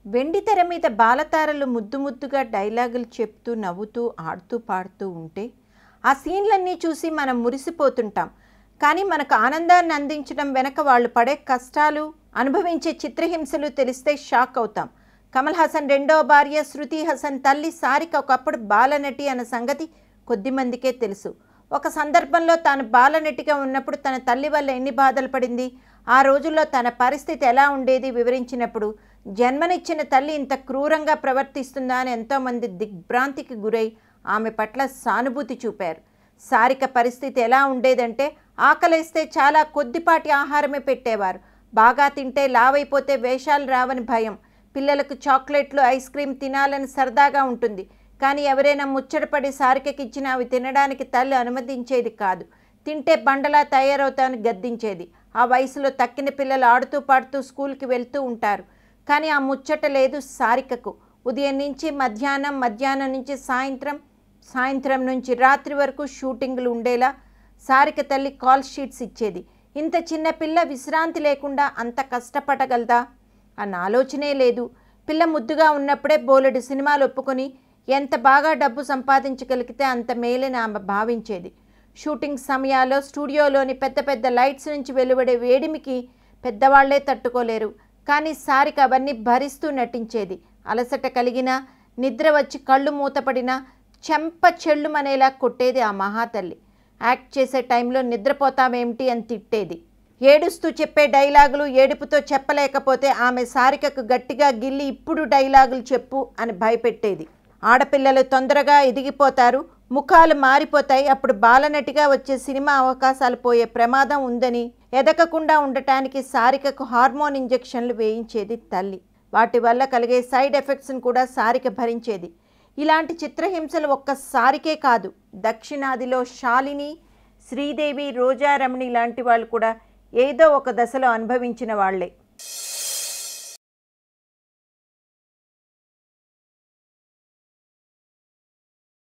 వెండితెర మీద బాలతారలు ముద్దు ముద్దుగా డైలాగులు చెప్తూ నవ్వుతూ ఆడుతూ పాడుతూ ఉంటే ఆ సీన్లన్నీ చూసి మనం మురిసిపోతుంటాం. కానీ మనకు ఆనందాన్ని అందించడం వెనక వాళ్ళు పడే కష్టాలు, అనుభవించే చిత్రహింసలు తెలిస్తే షాక్ అవుతాం. కమల్ హాసన్ రెండవ భార్య శృతి హాసన్ తల్లి సారిక ఒకప్పుడు బాలనటి అన్న సంగతి కొద్దిమందికే తెలుసు. ఒక సందర్భంలో తాను బాలనటిగా ఉన్నప్పుడు తన తల్లి వల్ల ఎన్ని బాధలు పడింది, ఆ రోజుల్లో తన పరిస్థితి ఎలా ఉండేది వివరించినప్పుడు జన్మనిచ్చిన తల్లి ఇంత క్రూరంగా ప్రవర్తిస్తుందా అని ఎంతోమంది దిగ్భ్రాంతికి గురై ఆమె పట్ల సానుభూతి చూపారు. సారిక పరిస్థితి ఎలా ఉండేదంటే ఆకలేస్తే చాలా కొద్దిపాటి ఆహారమే పెట్టేవారు. బాగా తింటే లావైపోతే వేషాలు రావని భయం. పిల్లలకు చాక్లెట్లు, ఐస్ క్రీమ్ తినాలని సరదాగా ఉంటుంది. కానీ ఎవరైనా ముచ్చటపడి సారికకి ఇచ్చినా అవి తినడానికి తల్లి అనుమతించేది కాదు. తింటే బండలా తయారవుతామని గద్దించేది. ఆ వయసులో తక్కిన పిల్లలు ఆడుతూ పాడుతూ స్కూల్కి వెళ్తూ ఉంటారు. కానీ ఆ ముచ్చట లేదు సారికకు. ఉదయం నుంచి మధ్యాహ్నం, మధ్యాహ్నం నుంచి సాయంత్రం, సాయంత్రం నుంచి రాత్రి వరకు షూటింగ్లు ఉండేలా సారిక తల్లి కాల్ షీట్స్ ఇచ్చేది. ఇంత చిన్న పిల్ల విశ్రాంతి లేకుండా అంత కష్టపడగలదా అన్న ఆలోచనే లేదు. పిల్ల ముద్దుగా ఉన్నప్పుడే బోలెడు సినిమాలు ఒప్పుకొని ఎంత బాగా డబ్బు సంపాదించగలిగితే అంత మేలని ఆమె భావించేది. షూటింగ్ సమయాల్లో స్టూడియోలోని పెద్ద పెద్ద లైట్స్ నుంచి వెలువడే వేడిమికి పెద్దవాళ్లే తట్టుకోలేరు. కానీ సారిక అవన్నీ భరిస్తూ నటించేది. అలసట కలిగినా, నిద్ర వచ్చి కళ్ళు మూతపడినా చెంప చెళ్ళుమనేలా కొట్టేది ఆ మహాతల్లి. యాక్ట్ చేసే టైంలో నిద్రపోతామేమిటి అని తిట్టేది. ఏడుస్తూ చెప్పే డైలాగులు ఏడుపుతో చెప్పలేకపోతే ఆమె సారికకు గట్టిగా గిల్లి ఇప్పుడు డైలాగులు చెప్పు అని భయపెట్టేది. ఆడపిల్లలు తొందరగా ఎదిగిపోతారు, ముఖాలు మారిపోతాయి, అప్పుడు బాలనటిగా వచ్చే సినిమా అవకాశాలు పోయే ప్రమాదం ఉందని ఎదగకుండా ఉండటానికి సారికకు హార్మోన్ ఇంజెక్షన్లు వేయించేది తల్లి. వాటి వల్ల కలిగే సైడ్ ఎఫెక్ట్స్ను కూడా సారిక భరించేది. ఇలాంటి చిత్రహింసలు ఒక్క సారికే కాదు, దక్షిణాదిలో శాలిని, శ్రీదేవి, రోజారమణి లాంటి వాళ్ళు కూడా ఏదో ఒక దశలో అనుభవించిన వాళ్లే.